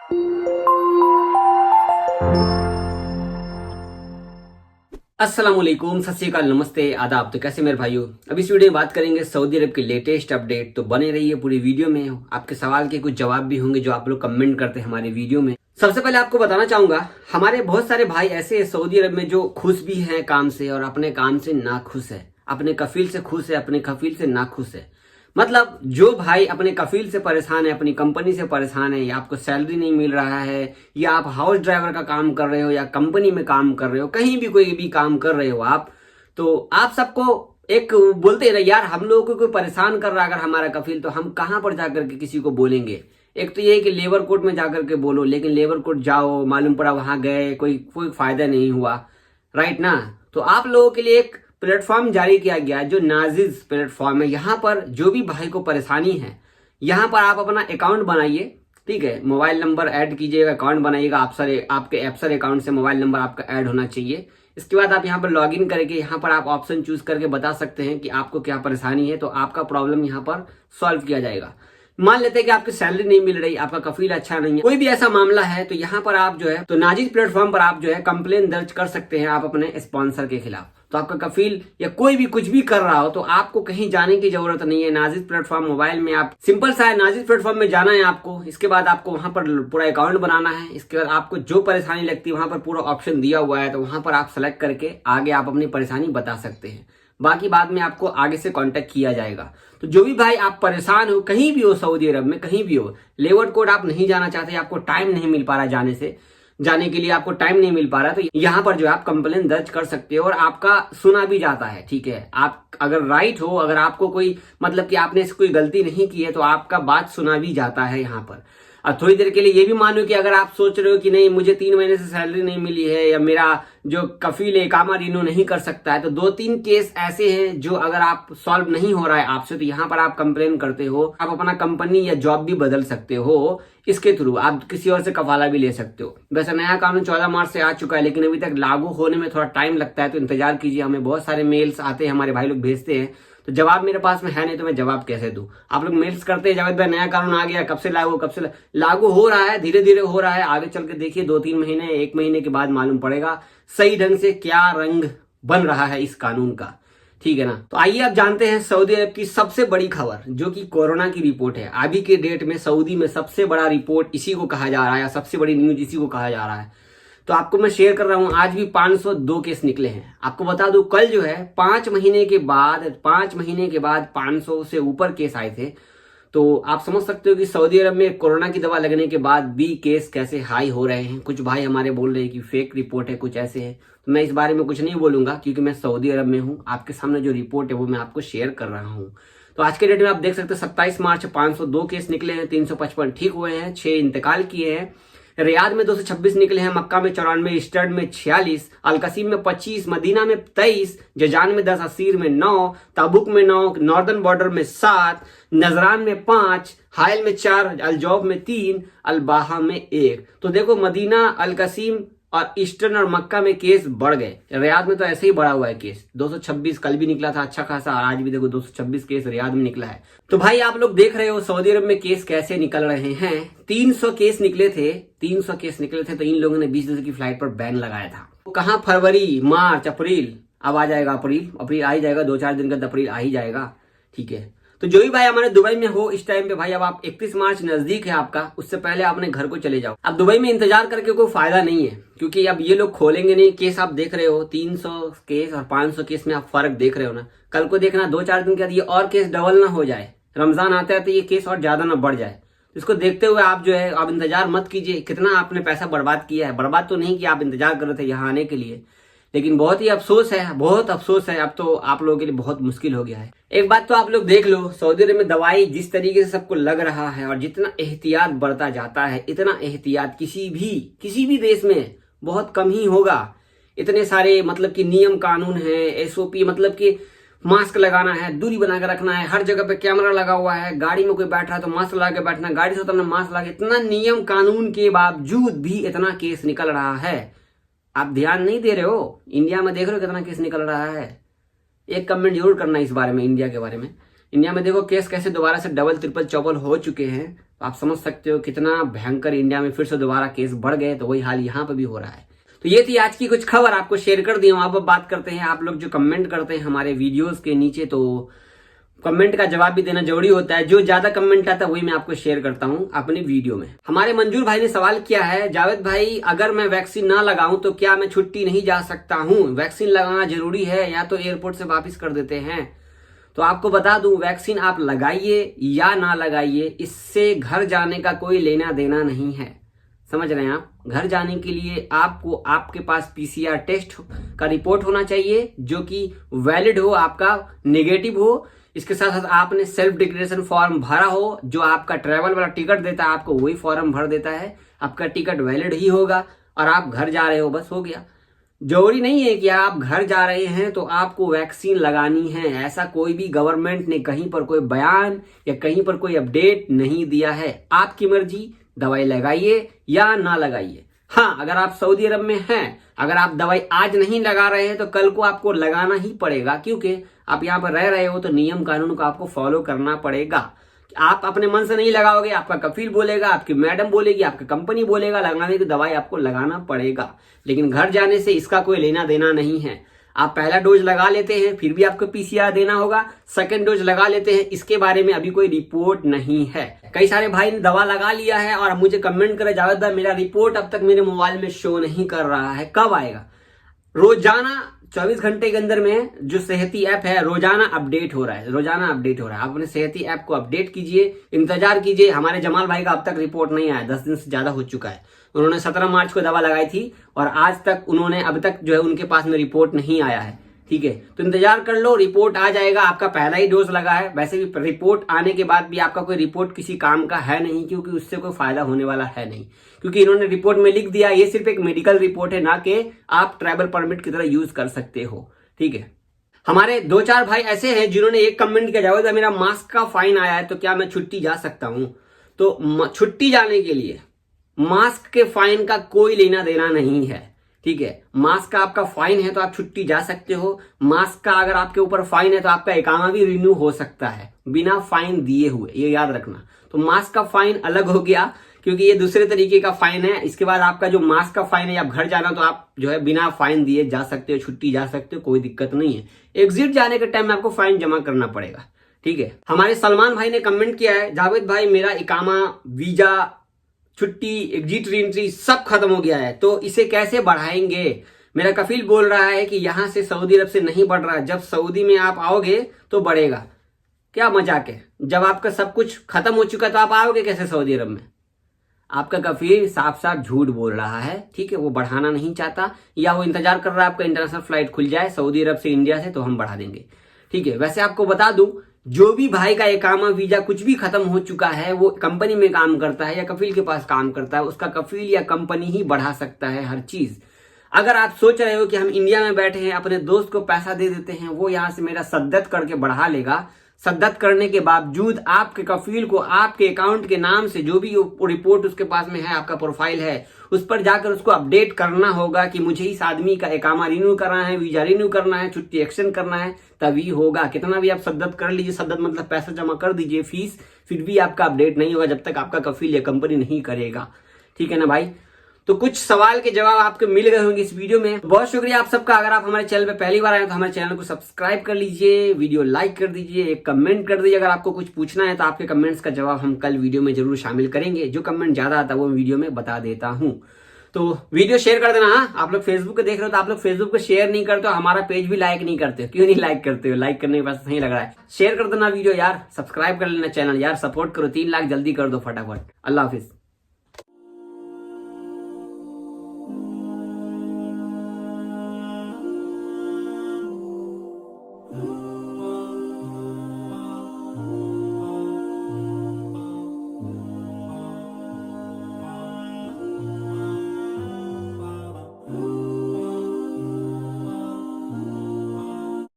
अस्सलाम वालेकुम, सत श्री अकाल, नमस्ते, आदाब। तो कैसे मेरे भाइयों, अब इस वीडियो में बात करेंगे सऊदी अरब के लेटेस्ट अपडेट। तो बने रहिए पूरी वीडियो में। आपके सवाल के कुछ जवाब भी होंगे जो आप लोग कमेंट करते हैं हमारे वीडियो में। सबसे पहले आपको बताना चाहूंगा, हमारे बहुत सारे भाई ऐसे हैं सऊदी अरब में जो खुश भी हैं काम से और अपने काम से ना खुश है। अपने कफील से खुश है, अपने कफील से ना खुश है। मतलब जो भाई अपने कफील से परेशान है, अपनी कंपनी से परेशान है, या आपको सैलरी नहीं मिल रहा है, या आप हाउस ड्राइवर का काम कर रहे हो, या कंपनी में काम कर रहे हो, कहीं भी कोई भी काम कर रहे हो आप, तो आप सबको एक बोलते हैं ना यार, हम लोगों को कोई परेशान कर रहा है अगर हमारा कफील, तो हम कहाँ पर जाकर के किसी को बोलेंगे। एक तो ये है कि लेबर कोर्ट में जाकर के बोलो, लेकिन लेबर कोर्ट जाओ, मालूम पड़ा वहां गए, कोई कोई फायदा नहीं हुआ, राइट ना। तो आप लोगों के लिए एक प्लेटफॉर्म जारी किया गया जो नाजिज प्लेटफॉर्म है। यहाँ पर जो भी भाई को परेशानी है, यहाँ पर आप अपना अकाउंट बनाइए, ठीक है। मोबाइल नंबर ऐड कीजिएगा, अकाउंट बनाइएगा। आपके एप्सर अकाउंट से मोबाइल नंबर आपका ऐड होना चाहिए। इसके बाद आप यहाँ पर लॉगिन करके यहाँ पर आप ऑप्शन चूज करके बता सकते हैं कि आपको क्या परेशानी है, तो आपका प्रॉब्लम यहाँ पर सॉल्व किया जाएगा। मान लेते हैं कि आपकी सैलरी नहीं मिल रही, आपका कफील अच्छा नहीं है, कोई भी ऐसा मामला है, तो यहाँ पर आप जो है तो नाजिज प्लेटफॉर्म पर आप जो है कंप्लेन दर्ज कर सकते हैं आप अपने स्पॉन्सर के खिलाफ। तो आपका कफील या कोई भी कुछ भी कर रहा हो तो आपको कहीं जाने की जरूरत नहीं है। नाजिज प्लेटफॉर्म मोबाइल में आप सिंपल सा है, नाजिज प्लेटफॉर्म में जाना है आपको। इसके बाद आपको वहां पर पूरा अकाउंट बनाना है। इसके बाद आपको जो परेशानी लगती है वहां पर पूरा ऑप्शन दिया हुआ है, तो वहां पर आप सेलेक्ट करके आगे आप अपनी परेशानी बता सकते हैं। बाकी बाद में आपको आगे से कांटेक्ट किया जाएगा। तो जो भी भाई आप परेशान हो, कहीं भी हो सऊदी अरब में, कहीं भी हो, लेबर कोड आप नहीं जाना चाहते, आपको टाइम नहीं मिल पा रहा जाने के लिए आपको टाइम नहीं मिल पा रहा, तो यहाँ पर जो है आप कंप्लेन दर्ज कर सकते हो और आपका सुना भी जाता है, ठीक है। आप अगर राइट हो, अगर आपको कोई मतलब कि आपने कोई गलती नहीं की है, तो आपका बात सुना भी जाता है यहाँ पर। और थोड़ी देर के लिए ये भी मानो कि अगर आप सोच रहे हो कि नहीं मुझे 3 महीने से सैलरी नहीं मिली है, या मेरा जो कफील है इकामा रिन्यू नहीं कर सकता है, तो 2-3 केस ऐसे हैं जो अगर आप सॉल्व नहीं हो रहा है आपसे, तो यहाँ पर आप कंप्लेन करते हो, आप अपना कंपनी या जॉब भी बदल सकते हो। इसके थ्रू आप किसी और से कफाला भी ले सकते हो। वैसे नया कानून 14 मार्च से आ चुका है, लेकिन अभी तक लागू होने में थोड़ा टाइम लगता है, तो इंतजार कीजिए। हमें बहुत सारे मेल्स आते हैं, हमारे भाई लोग भेजते हैं, तो जवाब मेरे पास में है नहीं, तो मैं जवाब कैसे दूं। आप लोग मेल्स करते हैं, जावेद भाई नया कानून आ गया, कब से लागू हो रहा है, धीरे धीरे हो रहा है। आगे चल के देखिए 2-3 महीने, 1 महीने के बाद मालूम पड़ेगा सही ढंग से क्या रंग बन रहा है इस कानून का, ठीक है ना। तो आइए अब जानते हैं सऊदी अरब की सबसे बड़ी खबर, जो कि कोरोना की रिपोर्ट है। अभी के डेट में सऊदी में सबसे बड़ा रिपोर्ट इसी को कहा जा रहा है, सबसे बड़ी न्यूज इसी को कहा जा रहा है। तो आपको मैं शेयर कर रहा हूं, आज भी 502 केस निकले हैं। आपको बता दूं कल जो है 5 महीने के बाद 500 से ऊपर केस आए थे। तो आप समझ सकते हो कि सऊदी अरब में कोरोना की दवा लगने के बाद भी केस कैसे हाई हो रहे हैं। कुछ भाई हमारे बोल रहे हैं कि फेक रिपोर्ट है, कुछ ऐसे है। तो मैं इस बारे में कुछ नहीं बोलूंगा, क्योंकि मैं सऊदी अरब में हूं। आपके सामने जो रिपोर्ट है वो मैं आपको शेयर कर रहा हूं। तो आज के डेट में आप देख सकते हैं 27 मार्च 502 केस निकले हैं, 355 ठीक हुए हैं, 6 इंतकाल किए हैं। रियाद में 226 निकले हैं, मक्का में 94, स्टड में 46, अलकसीम में 25, मदीना में 23, जजान में 10, असीर में 9, ताबुक में 9, नॉर्दर्न बॉर्डर में 7, नजरान में 5, हायल में 4, अलजौब में 3, अलबाहा में 1। तो देखो मदीना, अलकसीम और ईस्टर्न और मक्का में केस बढ़ गए। रियाद में तो ऐसे ही बढ़ा हुआ है केस, 226 कल भी निकला था अच्छा खासा, और आज भी देखो 226 केस रियाद में निकला है। तो भाई आप लोग देख रहे हो सऊदी अरब में केस कैसे निकल रहे हैं। 300 केस निकले थे, तो इन लोगों ने 20 की फ्लाइट पर बैन लगाया था। तो कहाँ फरवरी, मार्च, अप्रैल, अब आ जाएगा अप्रैल आ ही जाएगा, 2-4 दिन का अप्रैल आ ही जाएगा, ठीक है। तो जो भी भाई हमारे दुबई में हो इस टाइम पे, भाई अब आप 31 मार्च नजदीक है आपका, उससे पहले अपने घर को चले जाओ। अब दुबई में इंतजार करके कोई फायदा नहीं है, क्योंकि अब ये लोग खोलेंगे नहीं। केस आप देख रहे हो, 300 केस और 500 केस में आप फर्क देख रहे हो ना। कल को देखना 2-4 दिन के बाद ये और केस डबल ना हो जाए, रमजान आता है तो ये केस और ज्यादा ना बढ़ जाए। इसको देखते हुए आप जो है आप इंतजार मत कीजिए। कितना आपने पैसा बर्बाद किया है, बर्बाद तो नहीं कि आप इंतजार कर रहे थे यहाँ आने के लिए, लेकिन बहुत ही अफसोस है, बहुत अफसोस है। अब तो आप लोगों के लिए बहुत मुश्किल हो गया है। एक बात तो आप लोग देख लो, सऊदी अरब में दवाई जिस तरीके से सबको लग रहा है, और जितना एहतियात बढ़ता जाता है, इतना एहतियात किसी भी देश में बहुत कम ही होगा। इतने सारे मतलब कि नियम कानून है, एसओपी, मतलब कि मास्क लगाना है, दूरी बनाकर रखना है, हर जगह पे कैमरा लगा हुआ है, गाड़ी में कोई बैठ रहा है तो मास्क लगा के बैठना, गाड़ी से उतरना मास्क लगा, इतना नियम कानून के बावजूद भी इतना केस निकल रहा है। आप ध्यान नहीं दे रहे हो। इंडिया में देख रहे हो कितना केस निकल रहा है। एक कमेंट जरूर करना इस बारे में, इंडिया के बारे में। इंडिया में देखो केस कैसे दोबारा से डबल ट्रिपल चौबल हो चुके हैं। तो आप समझ सकते हो कितना भयंकर इंडिया में फिर से दोबारा केस बढ़ गए। तो वही हाल यहाँ पे भी हो रहा है। तो ये थी आज की कुछ खबर, आपको शेयर कर दी हूँ। अब बात करते हैं, आप लोग जो कमेंट करते हैं हमारे वीडियोस के नीचे, तो कमेंट का जवाब भी देना जरूरी होता है। जो ज्यादा कमेंट आता है वही मैं आपको शेयर करता हूँ अपनी वीडियो में। हमारे मंजूर भाई ने सवाल किया है, जावेद भाई अगर मैं वैक्सीन ना लगाऊं तो क्या मैं छुट्टी नहीं जा सकता हूँ? वैक्सीन लगाना जरूरी है या तो एयरपोर्ट से वापस कर देते हैं। तो आपको बता दूं, वैक्सीन आप लगाइए या ना लगाइए, इससे घर जाने का कोई लेना देना नहीं है। समझ रहे हैं आप? घर जाने के लिए आपको आपके पास पीसीआर टेस्ट का रिपोर्ट होना चाहिए जो कि वैलिड हो, आपका नेगेटिव हो। इसके साथ साथ आपने सेल्फ डिक्लेरेशन फॉर्म भरा हो, जो आपका ट्रैवल वाला टिकट देता है आपको वही फॉर्म भर देता है, आपका टिकट वैलिड ही होगा और आप घर जा रहे हो, बस हो गया। जरूरी नहीं है कि आप घर जा रहे हैं तो आपको वैक्सीन लगानी है। ऐसा कोई भी गवर्नमेंट ने कहीं पर कोई बयान या कहीं पर कोई अपडेट नहीं दिया है। आपकी मर्जी, दवाई लगाइए या ना लगाइए। हाँ, अगर आप सऊदी अरब में हैं, अगर आप दवाई आज नहीं लगा रहे हैं तो कल को आपको लगाना ही पड़ेगा, क्योंकि आप यहाँ पर रह रहे हो तो नियम कानून को आपको फॉलो करना पड़ेगा। आप अपने मन से नहीं लगाओगे, आपका कफील बोलेगा, आपकी मैडम बोलेगी, आपकी कंपनी बोलेगा लगाने की दवाई आपको लगाना पड़ेगा। लेकिन घर जाने से इसका कोई लेना देना नहीं है। आप पहला डोज लगा लेते हैं फिर भी आपको पीसीआर देना होगा, सेकंड डोज लगा लेते हैं, इसके बारे में अभी कोई रिपोर्ट नहीं है। कई सारे भाई ने दवा लगा लिया है और मुझे कमेंट करे, जावेद भाई मेरा रिपोर्ट अब तक मेरे मोबाइल में शो नहीं कर रहा है, कब आएगा? रोजाना 24 घंटे के अंदर में जो सेहती ऐप है रोजाना अपडेट हो रहा है, रोजाना अपडेट हो रहा है। आप अपने सेहती ऐप को अपडेट कीजिए, इंतजार कीजिए। हमारे जमाल भाई का अब तक रिपोर्ट नहीं आया, 10 दिन से ज्यादा हो चुका है। उन्होंने 17 मार्च को दवा लगाई थी और आज तक उन्होंने अब तक जो है उनके पास में रिपोर्ट नहीं आया है। ठीक है, तो इंतजार कर लो, रिपोर्ट आ जाएगा। आपका पहला ही डोज लगा है, वैसे भी रिपोर्ट आने के बाद भी आपका कोई रिपोर्ट किसी काम का है नहीं, क्योंकि उससे कोई फायदा होने वाला है नहीं। क्योंकि इन्होंने रिपोर्ट में लिख दिया ये सिर्फ एक मेडिकल रिपोर्ट है, ना कि आप ट्रैवल परमिट की तरह यूज कर सकते हो। ठीक है, हमारे 2-4 भाई ऐसे हैं जिन्होंने एक कमेंट किया, जावेद मेरा मास्क का फाइन आया है तो क्या मैं छुट्टी जा सकता हूं? तो छुट्टी जाने के लिए मास्क के फाइन का कोई लेना देना नहीं है। ठीक है, मास्क का आपका फाइन है तो आप छुट्टी जा सकते हो। मास्क का अगर आपके ऊपर फाइन है तो आपका इकामा भी रिन्यू हो सकता है बिना फाइन दिए हुए, ये याद रखना। तो मास्क का फाइन अलग हो गया, क्योंकि ये दूसरे तरीके का फाइन है। इसके बाद आपका जो मास्क का फाइन है, आप घर जाना तो आप जो है बिना फाइन दिए जा सकते हो, छुट्टी जा सकते हो, कोई दिक्कत नहीं है। एग्जिट जाने के टाइम में आपको फाइन जमा करना पड़ेगा। ठीक है, हमारे सलमान भाई ने कमेंट किया है, जावेद भाई मेरा इकामा, वीजा, छुट्टी, एग्जिट, रीएंट्री सब खत्म हो गया है तो इसे कैसे बढ़ाएंगे? मेरा कफील बोल रहा है कि यहां से सऊदी अरब से नहीं बढ़ रहा, जब सऊदी में आप आओगे तो बढ़ेगा। क्या मजाक है? जब आपका सब कुछ खत्म हो चुका तो आप आओगे कैसे सऊदी अरब में? आपका कफील साफ साफ झूठ बोल रहा है। ठीक है, वो बढ़ाना नहीं चाहता, या वो इंतजार कर रहा है आपका इंटरनेशनल फ्लाइट खुल जाए सऊदी अरब से, इंडिया से, तो हम बढ़ा देंगे। ठीक है, वैसे आपको बता दूं, जो भी भाई का इकामा, वीजा कुछ भी खत्म हो चुका है, वो कंपनी में काम करता है या कफील के पास काम करता है, उसका कफील या कंपनी ही बढ़ा सकता है हर चीज। अगर आप सोच रहे हो कि हम इंडिया में बैठे हैं, अपने दोस्त को पैसा दे देते हैं, वो यहां से मेरा सद्दत करके बढ़ा लेगा, सद्दत करने के बावजूद आपके कफील को आपके अकाउंट के नाम से जो भी रिपोर्ट उसके पास में है, आपका प्रोफाइल है, उस पर जाकर उसको अपडेट करना होगा कि मुझे इस आदमी का इकामा रिन्यू करना है, वीजा रिन्यू करना है, छुट्टी एक्सटेंड करना है, तभी होगा। कितना भी आप सद्दत कर लीजिए, सद्दत मतलब पैसा जमा कर दीजिए, फीस, फिर भी आपका अपडेट नहीं होगा जब तक आपका कफील या कंपनी नहीं करेगा। ठीक है ना भाई? तो कुछ सवाल के जवाब आपको मिल गए होंगे इस वीडियो में। बहुत शुक्रिया आप सबका। अगर आप हमारे चैनल पे पहली बार आए तो हमारे चैनल को सब्सक्राइब कर लीजिए, वीडियो लाइक कर दीजिए, एक कमेंट कर दीजिए। अगर आपको कुछ पूछना है तो आपके कमेंट्स का जवाब हम कल वीडियो में जरूर शामिल करेंगे। जो कमेंट ज्यादा आता है वो वीडियो में बता देता हूँ। तो वीडियो शेयर कर देना। हाँ, आप लोग फेसबुक पे देख रहे हो तो आप लोग फेसबुक पे शेयर नहीं करते हो, हमारा पेज भी लाइक नहीं करते हो। क्यों नहीं लाइक करते हो? लाइक करने के पास नहीं लग रहा है। शेयर कर देना वीडियो यार, सब्सक्राइब कर लेना चैनल यार, सपोर्ट करो। 3 लाख जल्दी कर दो फटाफट। अल्लाह हाफिज।